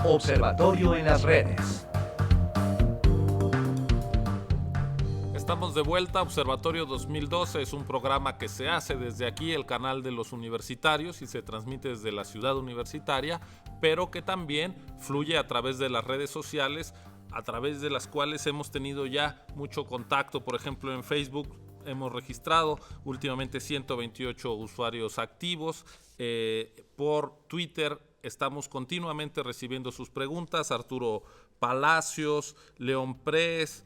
Observatorio en las redes. Estamos de vuelta. Observatorio 2012 es un programa que se hace desde aquí, el canal de los universitarios, y se transmite desde la ciudad universitaria, pero que también fluye a través de las redes sociales, a través de las cuales hemos tenido ya mucho contacto. Por ejemplo, en Facebook hemos registrado últimamente 128 usuarios activos. Por Twitter estamos continuamente recibiendo sus preguntas. Arturo Palacios, León Pres,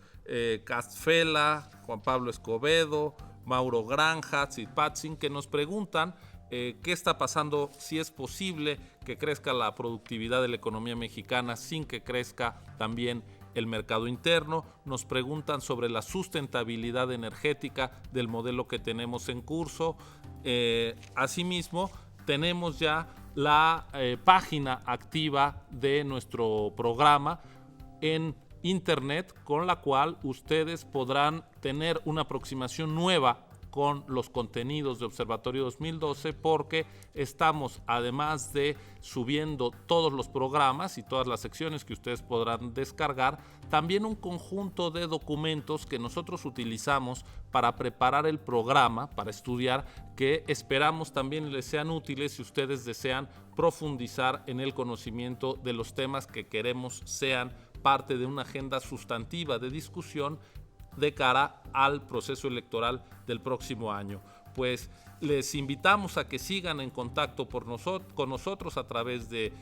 Castfela, Juan Pablo Escobedo, Mauro Granja, Tzitpatzin, que nos preguntan qué está pasando, si es posible que crezca la productividad de la economía mexicana sin que crezca también el mercado interno. Nos preguntan sobre la sustentabilidad energética del modelo que tenemos en curso. Asimismo, tenemos ya la página activa de nuestro programa en internet, con la cual ustedes podrán tener una aproximación nueva con los contenidos de Observatorio 2012, porque estamos, además de subiendo todos los programas y todas las secciones que ustedes podrán descargar, también un conjunto de documentos que nosotros utilizamos para preparar el programa, para estudiar, que esperamos también les sean útiles si ustedes desean profundizar en el conocimiento de los temas que queremos sean parte de una agenda sustantiva de discusión de cara al proceso electoral del próximo año. Pues les invitamos a que sigan en contacto con nosotros a través de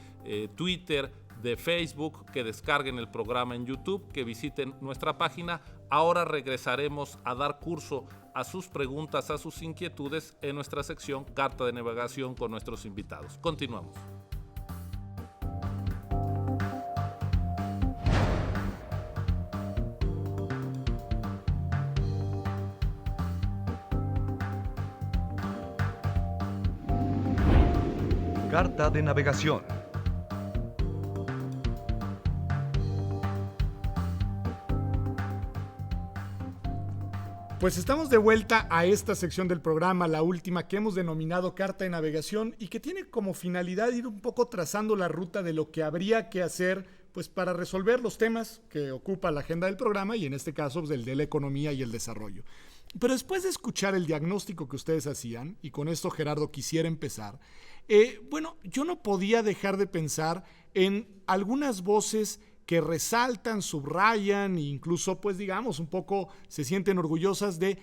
Twitter, de Facebook, que descarguen el programa en YouTube, que visiten nuestra página. Ahora regresaremos a dar curso a sus preguntas, a sus inquietudes en nuestra sección Carta de Navegación con nuestros invitados. Continuamos. Carta de navegación. Pues estamos de vuelta a esta sección del programa, la última, que hemos denominado Carta de Navegación, y que tiene como finalidad ir un poco trazando la ruta de lo que habría que hacer pues para resolver los temas que ocupa la agenda del programa, y en este caso pues, el de la economía y el desarrollo. Pero después de escuchar el diagnóstico que ustedes hacían, y con esto Gerardo quisiera empezar, yo no podía dejar de pensar en algunas voces que resaltan, subrayan e incluso, pues digamos, un poco se sienten orgullosas de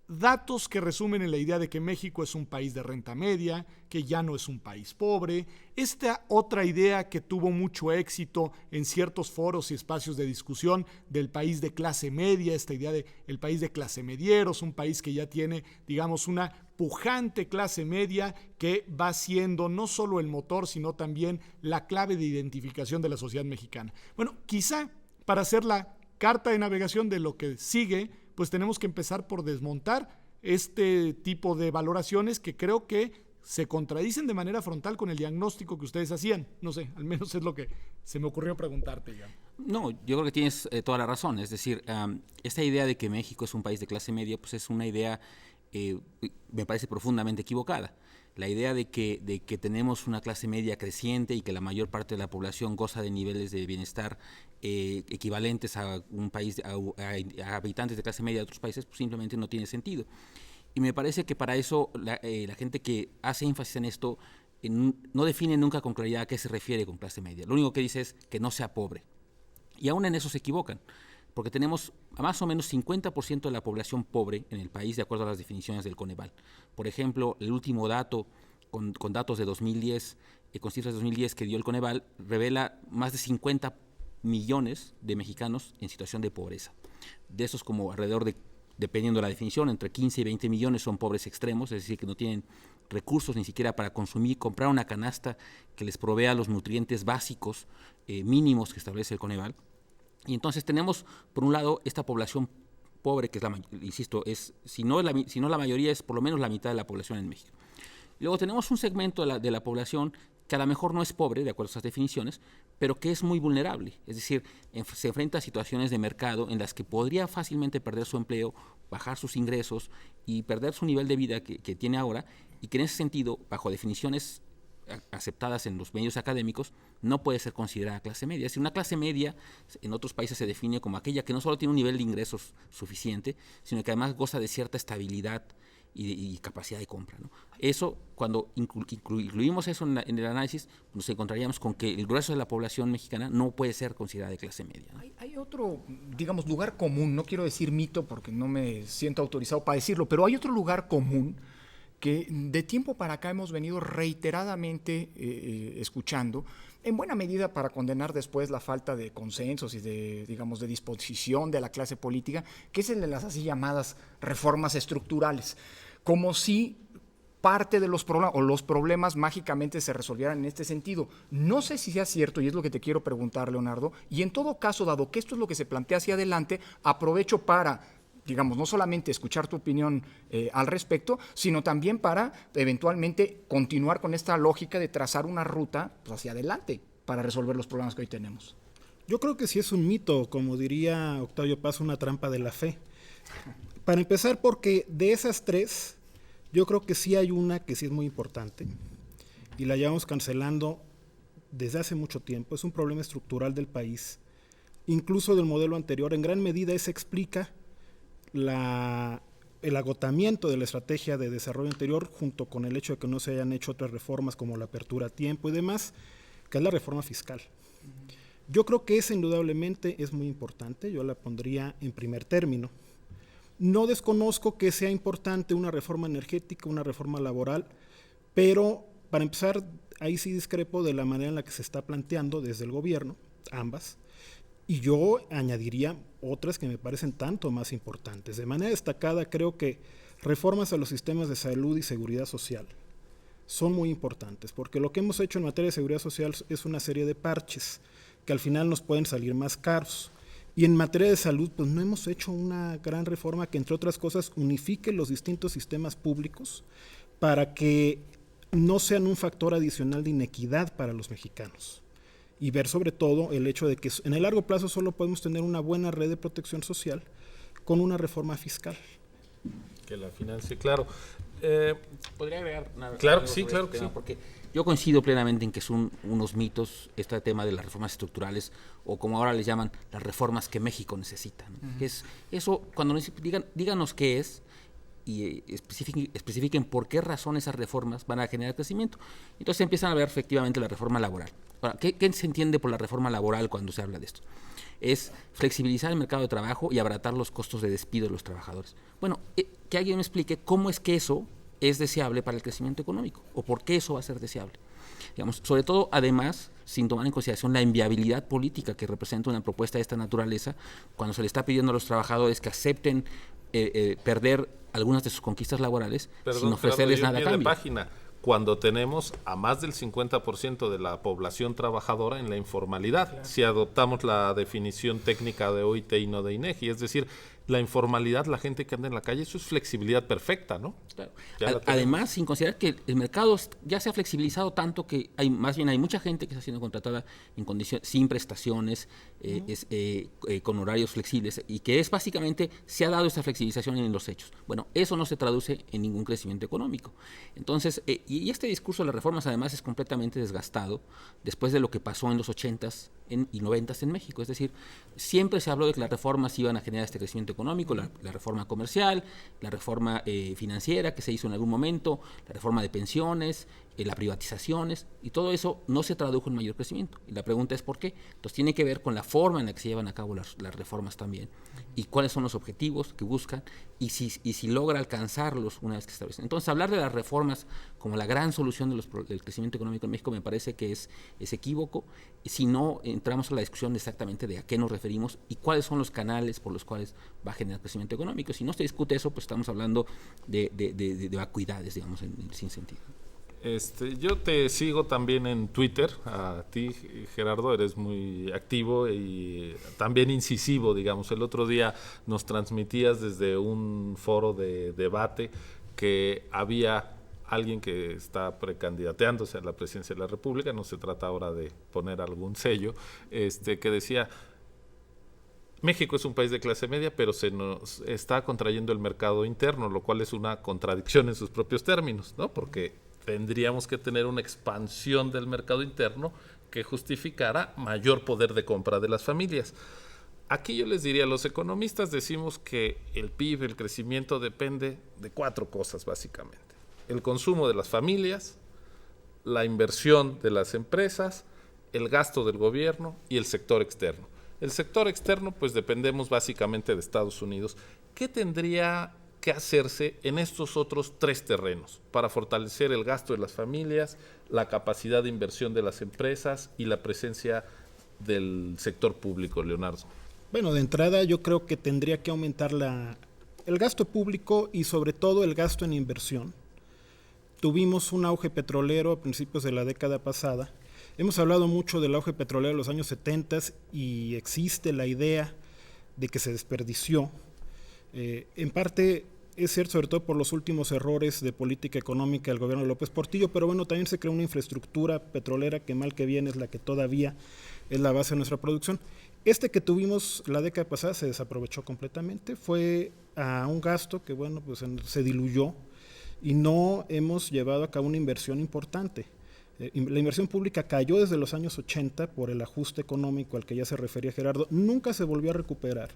datos que resumen en la idea de que México es un país de renta media, que ya no es un país pobre. Esta otra idea que tuvo mucho éxito en ciertos foros y espacios de discusión del país de clase media, esta idea de el país de clase medieros, un país que ya tiene, digamos, una pujante clase media que va siendo no solo el motor, sino también la clave de identificación de la sociedad mexicana. Bueno, quizá para hacer la carta de navegación de lo que sigue, pues tenemos que empezar por desmontar este tipo de valoraciones que creo que se contradicen de manera frontal con el diagnóstico que ustedes hacían. No sé, al menos es lo que se me ocurrió preguntarte ya. No, yo creo que tienes toda la razón. Es decir, esta idea de que México es un país de clase media, pues es una idea, me parece profundamente equivocada. La idea de que tenemos una clase media creciente y que la mayor parte de la población goza de niveles de bienestar equivalentes a un país, a habitantes de clase media de otros países, pues simplemente no tiene sentido. Y me parece que para eso la gente que hace énfasis en esto no define nunca con claridad a qué se refiere con clase media. Lo único que dice es que no sea pobre. Y aún en eso se equivocan, porque tenemos a más o menos 50% de la población pobre en el país, de acuerdo a las definiciones del Coneval. Por ejemplo, el último dato, con datos de 2010, con cifras de 2010 que dio el Coneval, revela más de 50 millones de mexicanos en situación de pobreza. De esos, como alrededor de, dependiendo de la definición, entre 15 y 20 millones son pobres extremos, es decir, que no tienen recursos ni siquiera para consumir, comprar una canasta que les provea los nutrientes básicos mínimos que establece el Coneval. Y entonces tenemos, por un lado, esta población pobre, que es insisto, si no la mayoría, es por lo menos la mitad de la población en México. Luego tenemos un segmento de la población que a lo mejor no es pobre, de acuerdo a esas definiciones, pero que es muy vulnerable. Es decir, se enfrenta a situaciones de mercado en las que podría fácilmente perder su empleo, bajar sus ingresos y perder su nivel de vida que tiene ahora, y que en ese sentido, bajo definiciones aceptadas en los medios académicos, no puede ser considerada clase media. Es decir, una clase media en otros países se define como aquella que no solo tiene un nivel de ingresos suficiente, sino que además goza de cierta estabilidad y capacidad de compra, ¿no? Eso, cuando incluimos eso en el análisis, nos encontraríamos con que el grueso de la población mexicana no puede ser considerada de clase media, ¿no? Hay otro, digamos, lugar común, no quiero decir mito porque no me siento autorizado para decirlo, pero hay otro lugar común que de tiempo para acá hemos venido reiteradamente escuchando, en buena medida para condenar después la falta de consensos y de, digamos, de disposición de la clase política, que es el de las así llamadas reformas estructurales, como si parte de los problemas o los problemas mágicamente se resolvieran en este sentido. No sé si sea cierto y es lo que te quiero preguntar, Leonardo, y en todo caso, dado que esto es lo que se plantea hacia adelante, aprovecho para, digamos, no solamente escuchar tu opinión al respecto, sino también para eventualmente continuar con esta lógica de trazar una ruta pues, hacia adelante para resolver los problemas que hoy tenemos. Yo creo que sí es un mito, como diría Octavio Paz, una trampa de la fe. Para empezar, porque de esas tres, yo creo que sí hay una que sí es muy importante y la llevamos cancelando desde hace mucho tiempo. Es un problema estructural del país, incluso del modelo anterior. En gran medida eso explica el agotamiento de la estrategia de desarrollo anterior, junto con el hecho de que no se hayan hecho otras reformas como la apertura a tiempo y demás, que es la reforma fiscal. Yo creo que esa indudablemente es muy importante, yo la pondría en primer término. No desconozco que sea importante una reforma energética, una reforma laboral, pero para empezar, ahí sí discrepo de la manera en la que se está planteando desde el gobierno, ambas, y yo añadiría otras que me parecen tanto más importantes. De manera destacada, creo que reformas a los sistemas de salud y seguridad social son muy importantes, porque lo que hemos hecho en materia de seguridad social es una serie de parches que al final nos pueden salir más caros. Y en materia de salud, pues no hemos hecho una gran reforma que, entre otras cosas, unifique los distintos sistemas públicos para que no sean un factor adicional de inequidad para los mexicanos. Y ver sobre todo el hecho de que en el largo plazo solo podemos tener una buena red de protección social con una reforma fiscal. Que la financie, claro. ¿Podría agregar nada? Claro que sí, claro que sí. Porque yo coincido plenamente en que son unos mitos este tema de las reformas estructurales, o como ahora les llaman, las reformas que México necesita, ¿no? Que es eso, cuando nos díganos qué es y especifiquen por qué razón esas reformas van a generar crecimiento. Entonces empiezan a ver efectivamente la reforma laboral. Ahora, ¿qué se entiende por la reforma laboral cuando se habla de esto? Es flexibilizar el mercado de trabajo y abaratar los costos de despido de los trabajadores. Bueno, que alguien me explique cómo es que eso es deseable para el crecimiento económico, o por qué eso va a ser deseable. Digamos, sobre todo, además, sin tomar en consideración la inviabilidad política que representa una propuesta de esta naturaleza, cuando se le está pidiendo a los trabajadores que acepten perder algunas de sus conquistas laborales sin ofrecerles nada a cambio. Página. Cuando tenemos a más del 50% de la población trabajadora en la informalidad, claro, si adoptamos la definición técnica de OIT y no de INEGI, es decir, la informalidad, la gente que anda en la calle, eso es flexibilidad perfecta, ¿no? Claro. Además, sin considerar que el mercado ya se ha flexibilizado tanto que hay mucha gente que está siendo contratada en condiciones sin prestaciones, con horarios flexibles, y que es básicamente, se ha dado esta flexibilización en los hechos. Bueno, eso no se traduce en ningún crecimiento económico. Entonces, y este discurso de las reformas además es completamente desgastado después de lo que pasó en los 80s y 90s en México. Es decir, siempre se habló de que las reformas iban a generar este crecimiento económico, la reforma comercial, la reforma financiera que se hizo en algún momento, la reforma de pensiones, las privatizaciones, y todo eso no se tradujo en mayor crecimiento. Y la pregunta es ¿por qué? Entonces tiene que ver con la forma en la que se llevan a cabo las reformas también, y cuáles son los objetivos que buscan, y si logra alcanzarlos una vez que se establecen. Entonces, hablar de las reformas como la gran solución del crecimiento económico en México me parece que es equívoco, si no entramos a la discusión exactamente de a qué nos referimos y cuáles son los canales por los cuales va a generar crecimiento económico. Si no se discute eso, pues estamos hablando de vacuidades, digamos, sin sentido. Yo te sigo también en Twitter, a ti, Gerardo, eres muy activo y también incisivo, digamos. El otro día nos transmitías desde un foro de debate que había alguien que está precandidateándose a la presidencia de la República, no se trata ahora de poner algún sello, que decía: México es un país de clase media, pero se nos está contrayendo el mercado interno, lo cual es una contradicción en sus propios términos, ¿no? Porque tendríamos que tener una expansión del mercado interno que justificara mayor poder de compra de las familias. Aquí yo les diría, los economistas decimos que el PIB, el crecimiento, depende de 4 cosas básicamente. El consumo de las familias, la inversión de las empresas, el gasto del gobierno y el sector externo. El sector externo, pues dependemos básicamente de Estados Unidos. ¿Qué tendría que hacerse en estos otros 3 terrenos para fortalecer el gasto de las familias, la capacidad de inversión de las empresas y la presencia del sector público, Leonardo? Bueno, de entrada yo creo que tendría que aumentar el gasto público y sobre todo el gasto en inversión. Tuvimos un auge petrolero a principios de la década pasada. Hemos hablado mucho del auge petrolero de los años 70 y existe la idea de que se desperdició. En parte es cierto, sobre todo por los últimos errores de política económica del gobierno de López Portillo, pero bueno, también se creó una infraestructura petrolera que mal que bien es la que todavía es la base de nuestra producción. Que tuvimos la década pasada se desaprovechó completamente, fue a un gasto que bueno, pues se diluyó y no hemos llevado a cabo una inversión importante. La inversión pública cayó desde los años 80 por el ajuste económico al que ya se refería Gerardo, nunca se volvió a recuperar.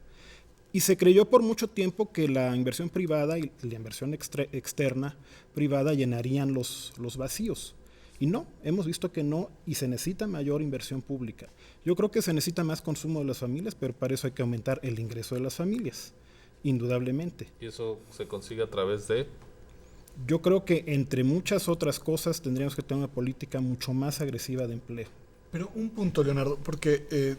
Y se creyó por mucho tiempo que la inversión privada y la inversión externa privada llenarían los vacíos. Y no, hemos visto que no, y se necesita mayor inversión pública. Yo creo que se necesita más consumo de las familias, pero para eso hay que aumentar el ingreso de las familias, indudablemente. ¿Y eso se consigue a través de? Yo creo que entre muchas otras cosas tendríamos que tener una política mucho más agresiva de empleo. Pero un punto, Leonardo, porque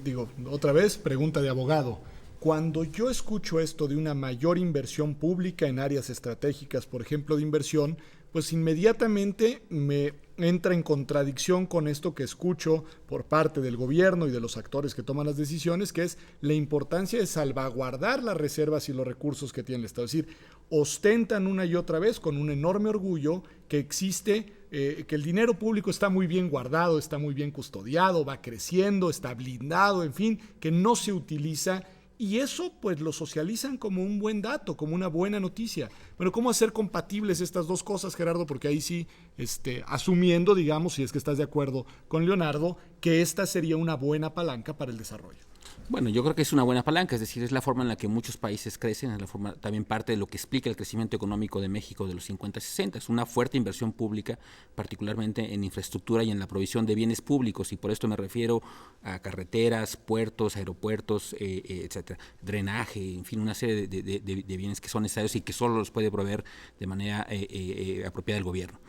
otra vez, pregunta de abogado. Cuando yo escucho esto de una mayor inversión pública en áreas estratégicas, por ejemplo, de inversión, pues inmediatamente me entra en contradicción con esto que escucho por parte del gobierno y de los actores que toman las decisiones, que es la importancia de salvaguardar las reservas y los recursos que tiene el Estado. Es decir, ostentan una y otra vez con un enorme orgullo que existe, que el dinero público está muy bien guardado, está muy bien custodiado, va creciendo, está blindado, en fin, que no se utiliza. Y eso pues lo socializan como un buen dato, como una buena noticia. Bueno, ¿cómo hacer compatibles estas dos cosas, Gerardo? Porque ahí sí, asumiendo, digamos, si es que estás de acuerdo con Leonardo, que esta sería una buena palanca para el desarrollo. Bueno, yo creo que es una buena palanca, es decir, es la forma en la que muchos países crecen, es la forma también parte de lo que explica el crecimiento económico de México de los 50 y 60, es una fuerte inversión pública, particularmente en infraestructura y en la provisión de bienes públicos, y por esto me refiero a carreteras, puertos, aeropuertos, etcétera, drenaje, en fin, una serie de bienes que son necesarios y que solo los puede proveer de manera apropiada el gobierno.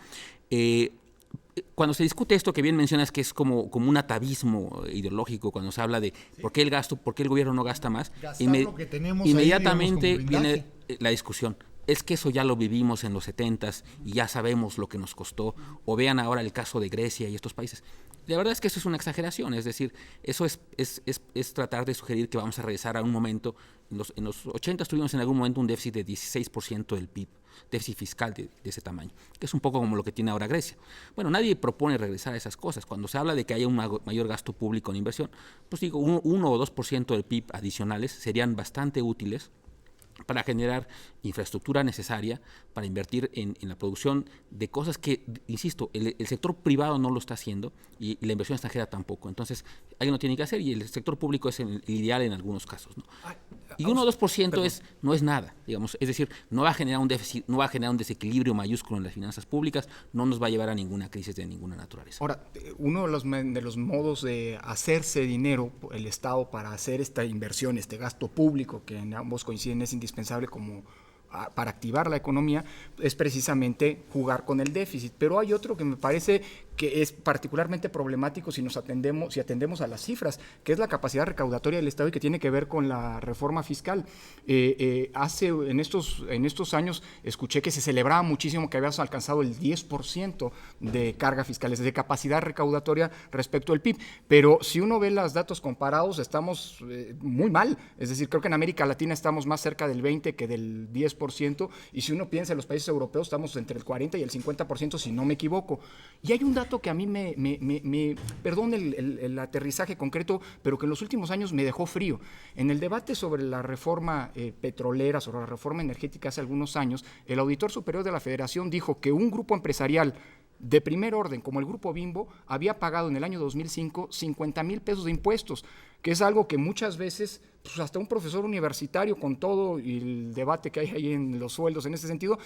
Cuando se discute esto que bien mencionas, que es como un atavismo ideológico, cuando se habla de por qué el gobierno no gasta más, Lo que tenemos inmediatamente ahí, digamos, viene la discusión. Es que eso ya lo vivimos en los 70s y ya sabemos lo que nos costó. O vean ahora el caso de Grecia y estos países. La verdad es que eso es una exageración, es decir, eso es tratar de sugerir que vamos a regresar a un momento. En los 80 tuvimos en algún momento un déficit de 16% del PIB, déficit fiscal de ese tamaño, que es un poco como lo que tiene ahora Grecia. Bueno, nadie propone regresar a esas cosas. Cuando se habla de que haya un mayor gasto público en inversión, pues digo, 1 o 2% del PIB adicionales serían bastante útiles para generar infraestructura necesaria, para invertir en la producción de cosas que, insisto, el sector privado no lo está haciendo y la inversión extranjera tampoco. Entonces, alguien lo tiene que hacer y el sector público es el ideal en algunos casos, ¿no? Y 1 o 2% no es nada, digamos, es decir, no va a generar un déficit, no va a generar un desequilibrio mayúsculo en las finanzas públicas, no nos va a llevar a ninguna crisis de ninguna naturaleza. Ahora, uno de los modos de hacerse dinero, el Estado, para hacer esta inversión, este gasto público, que en ambos coinciden es indispensable como para activar la economía, es precisamente jugar con el déficit. Pero hay otro que me parece que es particularmente problemático si atendemos a las cifras, que es la capacidad recaudatoria del Estado y que tiene que ver con la reforma fiscal. En estos años escuché que se celebraba muchísimo que habíamos alcanzado el 10% de carga fiscal, es decir, de capacidad recaudatoria respecto al PIB. Pero si uno ve los datos comparados, estamos muy mal. Es decir, creo que en América Latina estamos más cerca del 20% que del 10%, y si uno piensa en los países europeos, estamos entre el 40% y el 50%, si no me equivoco. Y hay un dato que a mí perdón el aterrizaje concreto, pero que en los últimos años me dejó frío. En el debate sobre la reforma petrolera, sobre la reforma energética hace algunos años, el auditor superior de la Federación dijo que un grupo empresarial de primer orden, como el Grupo Bimbo, había pagado en el año 2005 50,000 pesos de impuestos, que es algo que muchas veces, pues hasta un profesor universitario, con todo y el debate que hay ahí en los sueldos en ese sentido,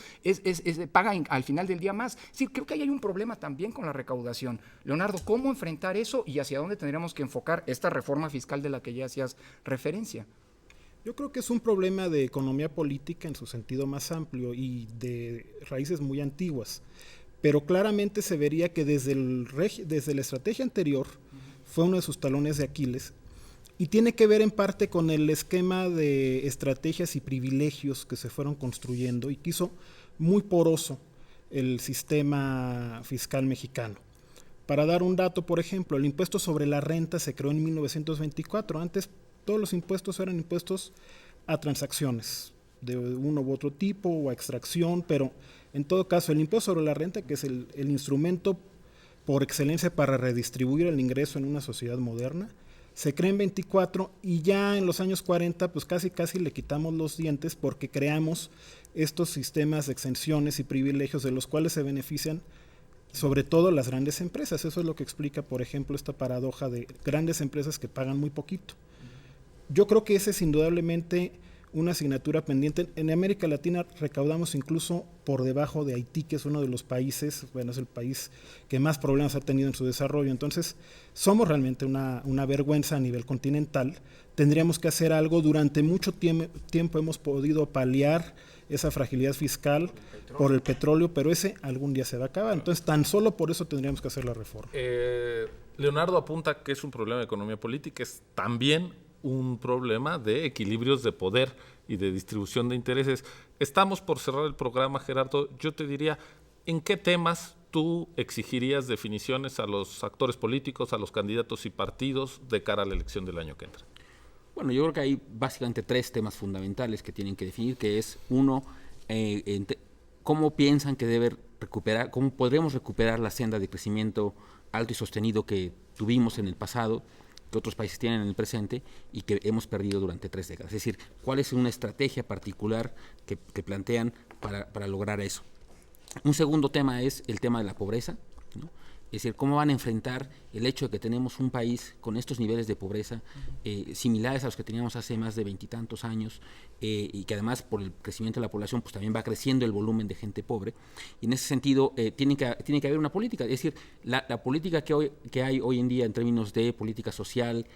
paga al final del día más. Sí, creo que ahí hay un problema también con la recaudación. Leonardo, ¿cómo enfrentar eso y hacia dónde tendríamos que enfocar esta reforma fiscal de la que ya hacías referencia? Yo creo que es un problema de economía política en su sentido más amplio y de raíces muy antiguas, pero claramente se vería que desde la estrategia anterior fue uno de sus talones de Aquiles y tiene que ver en parte con el esquema de estrategias y privilegios que se fueron construyendo y que hizo muy poroso el sistema fiscal mexicano. Para dar un dato, por ejemplo, el impuesto sobre la renta se creó en 1924. Antes todos los impuestos eran impuestos a transacciones de uno u otro tipo o a extracción, pero en todo caso el impuesto sobre la renta, que es el instrumento por excelencia para redistribuir el ingreso en una sociedad moderna, se crea en 24 y ya en los años 40 pues casi le quitamos los dientes porque creamos estos sistemas de exenciones y privilegios de los cuales se benefician sobre todo las grandes empresas. Eso es lo que explica, por ejemplo, esta paradoja de grandes empresas que pagan muy poquito. Yo creo que ese es indudablemente una asignatura pendiente. En América Latina recaudamos incluso por debajo de Haití, que es uno de los países, bueno, es el país que más problemas ha tenido en su desarrollo. Entonces, somos realmente una vergüenza a nivel continental. Tendríamos que hacer algo. Durante mucho tiempo hemos podido paliar esa fragilidad fiscal por el petróleo, pero ese algún día se va a acabar. Entonces, tan solo por eso tendríamos que hacer la reforma. Leonardo apunta que es un problema de economía política, es también un problema de equilibrios de poder y de distribución de intereses. Estamos por cerrar el programa, Gerardo. Yo te diría, ¿en qué temas tú exigirías definiciones a los actores políticos, a los candidatos y partidos de cara a la elección del año que entra? Bueno, yo creo que hay básicamente 3 temas fundamentales que tienen que definir, que es, uno, cómo piensan que debe recuperar, cómo podremos recuperar la senda de crecimiento alto y sostenido que tuvimos en el pasado, que otros países tienen en el presente y que hemos perdido durante 3 décadas. Es decir, ¿cuál es una estrategia particular que plantean para lograr eso? Un segundo tema es el tema de la pobreza, ¿no? Es decir, cómo van a enfrentar el hecho de que tenemos un país con estos niveles de pobreza similares a los que teníamos hace más de 20 y tantos años y que además por el crecimiento de la población pues también va creciendo el volumen de gente pobre. Y en ese sentido tiene que haber una política. Es decir, la política que hay hoy en día en términos de política social,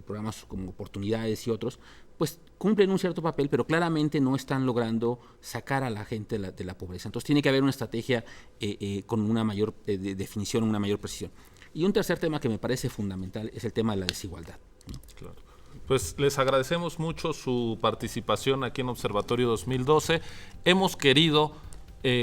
programas como Oportunidades y otros, pues cumplen un cierto papel, pero claramente no están logrando sacar a la gente de la pobreza. Entonces tiene que haber una estrategia con una mayor definición, una mayor precisión. Y un tercer tema que me parece fundamental es el tema de la desigualdad, ¿no? Claro. Pues les agradecemos mucho su participación aquí en Observatorio 2012. Hemos querido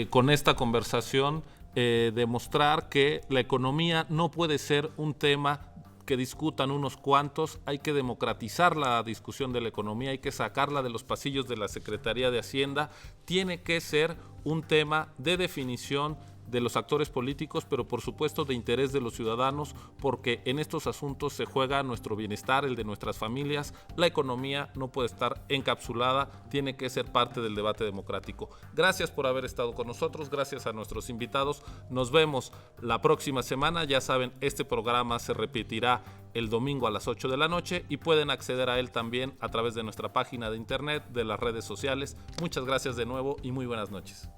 con esta conversación demostrar que la economía no puede ser un tema que discutan unos cuantos, hay que democratizar la discusión de la economía, hay que sacarla de los pasillos de la Secretaría de Hacienda, tiene que ser un tema de definición de los actores políticos, pero por supuesto de interés de los ciudadanos, porque en estos asuntos se juega nuestro bienestar, el de nuestras familias. La economía no puede estar encapsulada, tiene que ser parte del debate democrático. Gracias por haber estado con nosotros, gracias a nuestros invitados. Nos vemos la próxima semana. Ya saben, este programa se repetirá el domingo a las 8 de la noche y pueden acceder a él también a través de nuestra página de internet, de las redes sociales. Muchas gracias de nuevo y muy buenas noches.